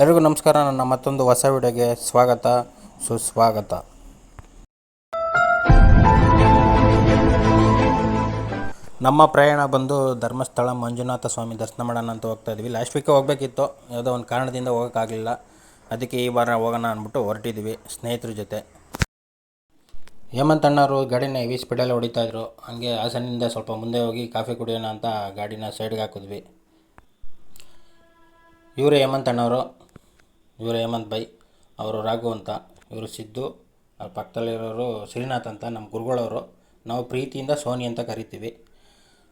ಎಲ್ರಿಗೂ ನಮಸ್ಕಾರ. ನನ್ನ ಮತ್ತೊಂದು ಹೊಸ ವಿಡಿಯೋಗೆ ಸ್ವಾಗತ ಸುಸ್ವಾಗತ. ನಮ್ಮ ಪ್ರಯಾಣ ಬಂದು ಧರ್ಮಸ್ಥಳ ಮಂಜುನಾಥ ಸ್ವಾಮಿ ದರ್ಶನ ಮಾಡೋಣ ಅಂತ ಹೋಗ್ತಾ ಇದ್ವಿ. ಲಾಸ್ಟ್ ವೀಕೆ ಹೋಗಬೇಕಿತ್ತು, ಯಾವುದೋ ಒಂದು ಕಾರಣದಿಂದ ಹೋಗೋಕ್ಕಾಗಲಿಲ್ಲ. ಅದಕ್ಕೆ ಈ ವಾರ ಹೋಗೋಣ ಅಂದ್ಬಿಟ್ಟು ಹೊರಟಿದ್ವಿ ಸ್ನೇಹಿತರ ಜೊತೆ. ಹೇಮಂತ್ ಅಣ್ಣವರು ಗಾಡಿನ ಹೆವಿ ಸ್ಪೀಡಲ್ಲಿ ಹೊಡಿತಾಯಿದ್ರು. ಹಾಗೆ ಹಾಸನಿಂದ ಸ್ವಲ್ಪ ಮುಂದೆ ಹೋಗಿ ಕಾಫಿ ಕುಡಿಯೋಣ ಅಂತ ಗಾಡಿನ ಸೈಡ್ಗೆ ಹಾಕಿದ್ವಿ. ಇವರೇ ಹೇಮಂತ್ ಅಣ್ಣವರು, ಇವರು ಹೇಮಂತ್ ಬೈ, ಅವರು ರಾಘು ಅಂತ, ಇವರು ಸಿದ್ದು, ಅವ್ರ ಪಕ್ಕದಲ್ಲಿರೋರು ಶ್ರೀನಾಥ್ ಅಂತ ನಮ್ಮ ಗುರುಗಳವರು. ನಾವು ಪ್ರೀತಿಯಿಂದ ಸೋನಿ ಅಂತ ಕರಿತೀವಿ.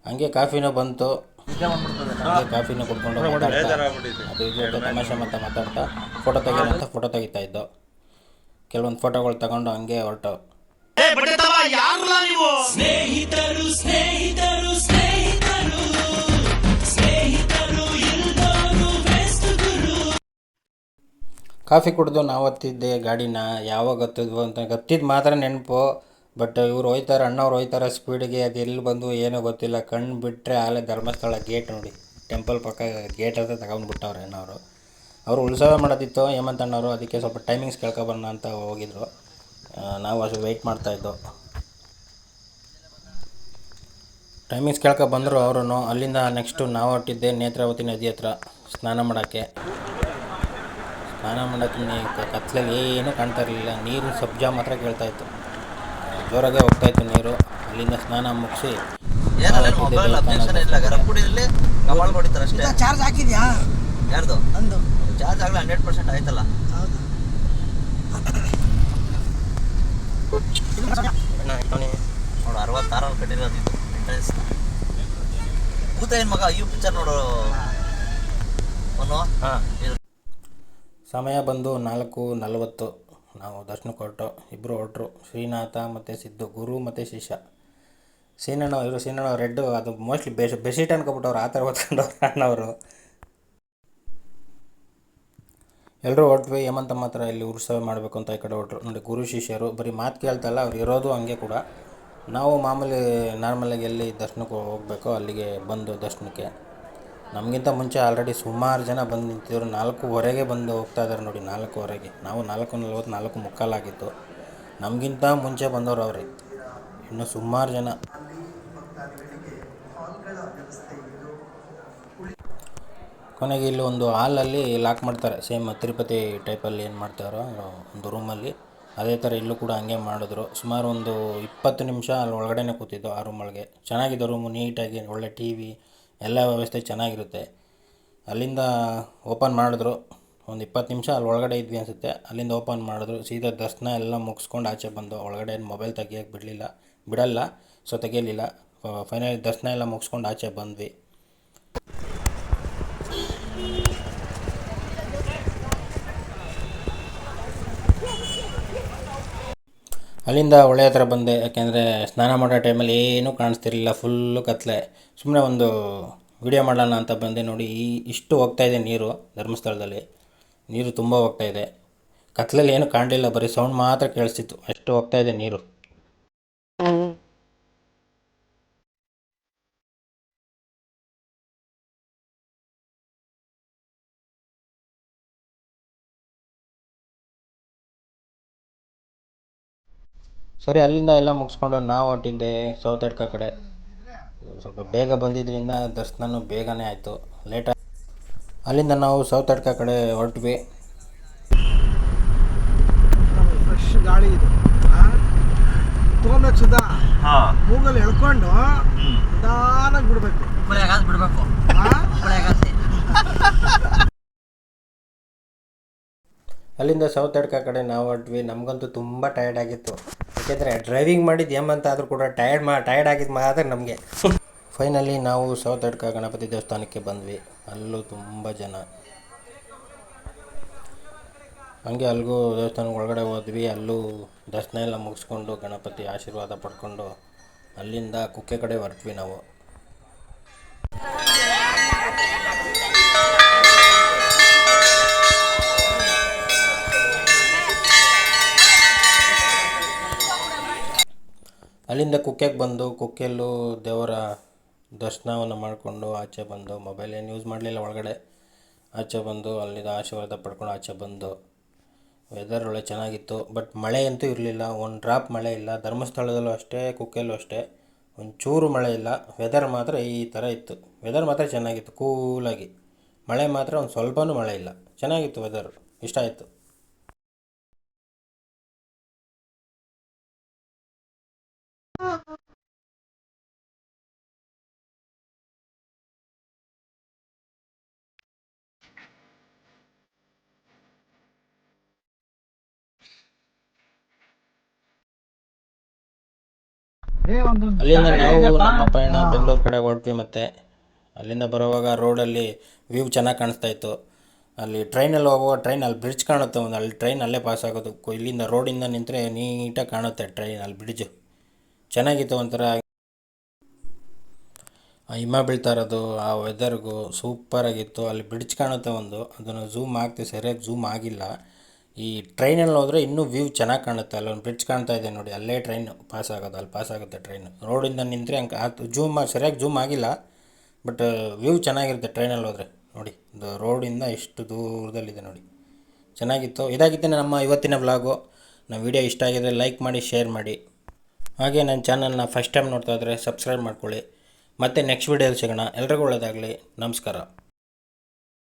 ಹಂಗೆ ಕಾಫಿನೂ ಬಂತು, ಹಂಗೆ ಕಾಫಿನೂ ಕುಡ್ಕೊಂಡು ಅದು ಇದು ತಮಾಷೆ ಮತ್ತು ಮಾತಾಡ್ತಾ ಫೋಟೋ ತೆಗೆಯೋಣ ಅಂತ ಫೋಟೋ ತೆಗಿತಾ ಇದ್ದೋ. ಕೆಲವೊಂದು ಫೋಟೋಗಳು ತಗೊಂಡು ಹಂಗೆ ಹೊರಟು. ಕಾಫಿ ಕುಡಿದು ನಾವು ಹತ್ತಿದ್ದೆ ಗಾಡಿನ. ಯಾವಾಗ ಹತ್ತಿದ್ವು ಅಂತ ಹತ್ತಿದ್ದು ಮಾತ್ರ ನೆನಪು. ಬಟ್ ಇವ್ರು ಹೋಯ್ತಾರೆ, ಅಣ್ಣವ್ರು ಹೋಯ್ತಾರೆ ಸ್ಪೀಡಿಗೆ. ಅದು ಎಲ್ಲಿ ಬಂದು ಏನೋ ಗೊತ್ತಿಲ್ಲ. ಕಣ್ಣು ಬಿಟ್ಟರೆ ಆಲೇ ಧರ್ಮಸ್ಥಳ ಗೇಟ್ ನೋಡಿ, ಟೆಂಪಲ್ ಪಕ್ಕ ಗೇಟ್ ಹತ್ರ ತಗೊಂಡ್ಬಿಟ್ಟವ್ರೆ ಅಣ್ಣವರು. ಅವರು ಉತ್ಸವ ಮಾಡೋದಿತ್ತು ಹೇಮಂತ್ ಅಣ್ಣವರು, ಅದಕ್ಕೆ ಸ್ವಲ್ಪ ಟೈಮಿಂಗ್ಸ್ ಕೇಳ್ಕೊಬರೋಣ ಅಂತ ಹೋಗಿದ್ರು. ನಾವು ಅಷ್ಟು ವೆಯ್ಟ್ ಮಾಡ್ತಾಯಿದ್ದೋ. ಟೈಮಿಂಗ್ಸ್ ಬಂದರು ಅವರು. ಅಲ್ಲಿಂದ ನೆಕ್ಸ್ಟು ನಾವು ಹೊರಟಿದ್ದೆ ನೇತ್ರಾವತಿ ನದಿ ಹತ್ರ ಸ್ನಾನ ಮಾಡೋಕ್ಕೆ. ಕತ್ಲಲ್ಲಿ ಏನೂ ಕಾಣ್ತಾ ಇರಲಿಲ್ಲ. ನೀರು ಸಬ್ಜಾ ಮಾತ್ರ ಕೇಳ್ತಾಯಿತ್ತು, ಜೋರಾಗೆ ಹೋಗ್ತಾಯಿತ್ತು ನೀರು. ಅಲ್ಲಿಂದ ಸ್ನಾನ ಮುಗಿಸಿ ಚಾರ್ಜ್ ಹಾಕಿದ್ಯಾ? ಯಾರ್ದು? ಅಂದು ಚಾರ್ಜ್ ಆಗಲ್ಲ, 100% ಆಯ್ತಲ್ಲ. ನೋಡು 66 ಕಟ್ಟಿರೋದು ಇದು ಇಂಟ್ರೆಸ್ಟ್. ಕೂತ ಏನು ಮಗ ಈ ಪಿಕ್ಚರ್ ನೋಡು. ಸಮಯ ಬಂದು 4:40. ನಾವು ದರ್ಶನಕ್ಕೆ ಹೊರಟು. ಇಬ್ಬರು ಹೊರಟರು, ಶ್ರೀನಾಥ ಮತ್ತು ಸಿದ್ದು, ಗುರು ಮತ್ತು ಶಿಷ್ಯ. ಸೀನಣ್ಣ ರೆಡ್ಡು, ಅದು ಮೋಸ್ಟ್ಲಿ ಬೆಡ್ಶೀಟ್ ಅನ್ಕೊಬಿಟ್ಟವ್ರು, ಆ ಥರ ಹೊತ್ಕೊಂಡವ್ರು ಅಣ್ಣವರು. ಎಲ್ಲರೂ ಹೊರಟ್ವಿ. ಹೇಮಂತಮ್ಮ ಹತ್ರ ಇಲ್ಲಿ ಉತ್ಸವ ಮಾಡಬೇಕು ಅಂತ ಈ ಕಡೆ ಹೊರಟ್ರು. ನೋಡಿ, ಗುರು ಶಿಷ್ಯರು ಬರೀ ಮಾತು ಕೇಳ್ತಲ್ಲ, ಅವ್ರು ಇರೋದು ಹಂಗೆ ಕೂಡ. ನಾವು ಮಾಮೂಲಿ ನಾರ್ಮಲಾಗಿ ಎಲ್ಲಿ ದರ್ಶನಕ್ಕೆ ಹೋಗಬೇಕೋ ಅಲ್ಲಿಗೆ ಬಂದು ದರ್ಶನಕ್ಕೆ. ನಮಗಿಂತ ಮುಂಚೆ ಆಲ್ರೆಡಿ ಸುಮಾರು ಜನ ಬಂದು ನಿಂತಿದ್ರು. 4:15 ಬಂದು ಹೋಗ್ತಾ ಇದ್ದಾರೆ ನೋಡಿ, 4:15. ನಾವು 4:40, 4:45 ಆಗಿತ್ತು. ನಮಗಿಂತ ಮುಂಚೆ ಬಂದವರು ಅವ್ರೆ, ಇನ್ನೂ ಸುಮಾರು ಜನ. ಕೊನೆಗೆ ಇಲ್ಲಿ ಒಂದು ಹಾಲಲ್ಲಿ ಲಾಕ್ ಮಾಡ್ತಾರೆ, ಸೇಮ್ ತಿರುಪತಿ ಟೈಪಲ್ಲಿ ಏನು ಮಾಡ್ತಾರೋ ಒಂದು ರೂಮಲ್ಲಿ, ಅದೇ ಥರ ಇಲ್ಲೂ ಕೂಡ ಹಂಗೆ ಮಾಡಿದ್ರು. ಸುಮಾರು ಒಂದು 20 ನಿಮಿಷ ಅಲ್ಲಿ ಒಳಗಡೆನೇ ಕೂತಿದ್ದು, ಆ ರೂಮ್ ಒಳಗೆ. ಚೆನ್ನಾಗಿದೆ ರೂಮು, ನೀಟಾಗಿ, ಒಳ್ಳೆ ಟಿ ವಿ ಎಲ್ಲ ವ್ಯವಸ್ಥೆ ಚೆನ್ನಾಗಿರುತ್ತೆ. ಅಲ್ಲಿಂದ ಓಪನ್ ಮಾಡಿದ್ರು. ಒಂದು 20 ನಿಮಿಷ ಅಲ್ಲಿ ಒಳಗಡೆ ಇದ್ವಿ ಅನಿಸುತ್ತೆ. ಅಲ್ಲಿಂದ ಓಪನ್ ಮಾಡಿದ್ರು. ಸೀದಾ ದರ್ಶನ ಎಲ್ಲ ಮುಗಿಸ್ಕೊಂಡು ಆಚೆ ಬಂದು, ಒಳಗಡೆ ಮೊಬೈಲ್ ತೆಗಿಯೋಕ್ಕೆ ಬಿಡಲ್ಲ, ಸೊ ತೆಗಿಯಲಿಲ್ಲ. ಫೈನಲಿ ದರ್ಶನ ಎಲ್ಲ ಮುಗಿಸ್ಕೊಂಡು ಆಚೆ ಬಂದ್ವಿ. ಅಲ್ಲಿಂದ ಒಳ್ಳೆ ಹತ್ರ ಬಂದೆ, ಯಾಕೆಂದರೆ ಸ್ನಾನ ಮಾಡೋ ಟೈಮಲ್ಲಿ ಏನೂ ಕಾಣಿಸ್ತಿರಲಿಲ್ಲ, ಫುಲ್ಲು ಕತ್ಲೆ. ಸುಮ್ಮನೆ ಒಂದು ವಿಡಿಯೋ ಮಾಡೋಣ ಅಂತ ಬಂದೆ. ನೋಡಿ, ಇಷ್ಟು ಹೋಗ್ತಾಯಿದೆ ನೀರು. ಧರ್ಮಸ್ಥಳದಲ್ಲಿ ನೀರು ತುಂಬ ಹೋಗ್ತಾಯಿದೆ. ಕತ್ಲಲ್ಲಿ ಏನೂ ಕಾಣಲಿಲ್ಲ, ಬರೀ ಸೌಂಡ್ ಮಾತ್ರ ಕೇಳಿಸ್ತಿತ್ತು, ಅಷ್ಟು ಹೋಗ್ತಾಯಿದೆ ನೀರು. ಸರಿ, ಅಲ್ಲಿಂದ ಎಲ್ಲ ಮುಗಿಸ್ಕೊಂಡು ನಾವು ಹೊರಟಿದ್ದೆ ಸೌತಡ್ಕ ಕಡೆ. ಸ್ವಲ್ಪ ಬೇಗ ಬಂದಿದ್ದರಿಂದ ದರ್ಶನನೂ ಬೇಗನೆ ಆಯಿತು, ಲೇಟ್. ಅಲ್ಲಿಂದ ನಾವು ಸೌತಡ್ಕ ಕಡೆ ಹೊರಟ್ವಿ. ಫ್ರೆಶ್ ಗಾಳಿ ಇದು, ತೊಗೊಬೇಕು ಸುಧಾ. ಮೂಗಲ್ಲಿ ಎಳ್ಕೊಂಡು ನಿಧಾನಾಗಿ ಬಿಡಬೇಕು. ಅಲ್ಲಿಂದ ಸೌತಡ್ಕ ಕಡೆ ನಾವು ಹೊರಟ್ವಿ. ನಮಗಂತೂ ತುಂಬ ಟಯರ್ಡ್ ಆಗಿತ್ತು, ಯಾಕೆಂದರೆ ಡ್ರೈವಿಂಗ್ ಮಾಡಿದ್ದು ಹೇಮಂತ ಆದರೂ ಕೂಡ ಟಯರ್ಡ್ ಆಗಿದ್ದು ಮಾತ್ರ ನಮಗೆ. ಫೈನಲಿ ನಾವು ಸೌತಡ್ಕ ಗಣಪತಿ ದೇವಸ್ಥಾನಕ್ಕೆ ಬಂದ್ವಿ. ಅಲ್ಲೂ ತುಂಬ ಜನ. ಹಂಗೆ ಅಲ್ಲಿಗೂ ದೇವಸ್ಥಾನದ ಒಳಗಡೆ ಹೋದ್ವಿ. ಅಲ್ಲೂ ದರ್ಶನ ಎಲ್ಲ ಮುಗಿಸ್ಕೊಂಡು ಗಣಪತಿ ಆಶೀರ್ವಾದ ಪಡ್ಕೊಂಡು ಅಲ್ಲಿಂದ ಕುಕ್ಕೆ ಕಡೆ ಹೊರಟ್ವಿ ನಾವು. ಅಲ್ಲಿಂದ ಕುಕ್ಕೆಗೆ ಬಂದು, ಕುಕ್ಕೆಯಲ್ಲೂ ದೇವರ ದರ್ಶನವನ್ನು ಮಾಡಿಕೊಂಡು ಆಚೆ ಬಂದು, ಮೊಬೈಲ್ ಏನು ಯೂಸ್ ಮಾಡಲಿಲ್ಲ ಒಳಗಡೆ. ಆಚೆ ಬಂದು ಅಲ್ಲಿಂದ ಆಶೀರ್ವಾದ ಪಡ್ಕೊಂಡು ಆಚೆ ಬಂದು ವೆದರ್ ಒಳ್ಳೆ ಚೆನ್ನಾಗಿತ್ತು. ಬಟ್ ಮಳೆ ಅಂತೂ ಇರಲಿಲ್ಲ, ಒಂದು ಡ್ರಾಪ್ ಮಳೆ ಇಲ್ಲ. ಧರ್ಮಸ್ಥಳದಲ್ಲೂ ಅಷ್ಟೇ, ಕುಕ್ಕೆಲ್ಲೂ ಅಷ್ಟೇ, ಒಂಚೂರು ಮಳೆ ಇಲ್ಲ. ವೆದರ್ ಮಾತ್ರ ಈ ಥರ ಇತ್ತು. ವೆದರ್ ಮಾತ್ರ ಚೆನ್ನಾಗಿತ್ತು, ಕೂಲಾಗಿ. ಮಳೆ ಮಾತ್ರ ಒಂದು ಸ್ವಲ್ಪನೂ ಮಳೆ ಇಲ್ಲ, ಚೆನ್ನಾಗಿತ್ತು ವೆದರು, ಇಷ್ಟ ಆಯಿತು. ಅಲ್ಲಿಂದ ನಾವು ನಮ್ಮ ಪಯಣ ಬೆಂಗಳೂರು ಕಡೆ ಹೊರಟ್ವಿ. ಮತ್ತು ಅಲ್ಲಿಂದ ಬರುವಾಗ ರೋಡಲ್ಲಿ ವ್ಯೂ ಚೆನ್ನಾಗಿ ಕಾಣಿಸ್ತಾ ಇತ್ತು. ಅಲ್ಲಿ ಟ್ರೈನಲ್ಲಿ ಹೋಗುವಾಗ ಅಲ್ಲಿ ಬ್ರಿಡ್ಜ್ ಕಾಣುತ್ತೆ ಒಂದು, ಅಲ್ಲಿ ಟ್ರೈನ್ ಅಲ್ಲೇ ಪಾಸ್ ಆಗೋದು. ಇಲ್ಲಿಂದ ರೋಡಿಂದ ನಿಂತರೆ ನೀಟಾಗಿ ಕಾಣುತ್ತೆ ಟ್ರೈನ್, ಅಲ್ಲಿ ಬ್ರಿಡ್ಜು ಚೆನ್ನಾಗಿತ್ತು. ಒಂಥರ ಹಿಮ ಬೀಳ್ತಾ ಇರೋದು, ಆ ವೆದರ್ಗೂ ಸೂಪರಾಗಿತ್ತು. ಅಲ್ಲಿ ಬ್ರಿಡ್ಜ್ ಕಾಣುತ್ತೆ ಒಂದು, ಅದನ್ನು ಝೂಮ್ ಆಗ್ತೀವಿ, ಸರಿಯಾಗಿ ಝೂಮ್ ಆಗಿಲ್ಲ. ಈ ಟ್ರೈನಲ್ಲಿ ಹೋದರೆ ಇನ್ನೂ ವ್ಯೂ ಚೆನ್ನಾಗಿ ಕಾಣುತ್ತೆ. ಅಲ್ಲೊಂದು ಬ್ರಿಡ್ಜ್ ಕಾಣ್ತಾ ಇದೆ ನೋಡಿ, ಅಲ್ಲೇ ಟ್ರೈನ್ ಪಾಸ್ ಆಗೋದು, ಅಲ್ಲಿ ಪಾಸ್ ಆಗುತ್ತೆ ಟ್ರೈನ್. ರೋಡಿಂದ ನಿಂತರೆ ಹಂಗೆ ಸರಿಯಾಗಿ ಝೂಮ್ ಆಗಿಲ್ಲ, ಬಟ್ ವ್ಯೂ ಚೆನ್ನಾಗಿರುತ್ತೆ ಟ್ರೈನಲ್ಲಿ ಹೋದರೆ. ನೋಡಿ, ಇದು ರೋಡಿಂದ ಎಷ್ಟು ದೂರದಲ್ಲಿದೆ ನೋಡಿ, ಚೆನ್ನಾಗಿತ್ತು. ಇದಾಗಿತ್ತು ನಮ್ಮ ಇವತ್ತಿನ ವ್ಲಾಗು. ನಮ್ಮ ವಿಡಿಯೋ ಇಷ್ಟ ಆಗಿದರೆ ಲೈಕ್ ಮಾಡಿ, ಶೇರ್ ಮಾಡಿ. ಹಾಗೆ ನನ್ನ ಚಾನಲ್ನ ಫಸ್ಟ್ ಟೈಮ್ ನೋಡ್ತಾ ಇದ್ದರೆ ಸಬ್ಸ್ಕ್ರೈಬ್ ಮಾಡ್ಕೊಳ್ಳಿ. ಮತ್ತು ನೆಕ್ಸ್ಟ್ ವೀಡಿಯೋದಲ್ಲಿ ಸಿಗೋಣ. ಎಲ್ರಿಗೂ ಒಳ್ಳೆಯದಾಗಲಿ. ನಮಸ್ಕಾರ.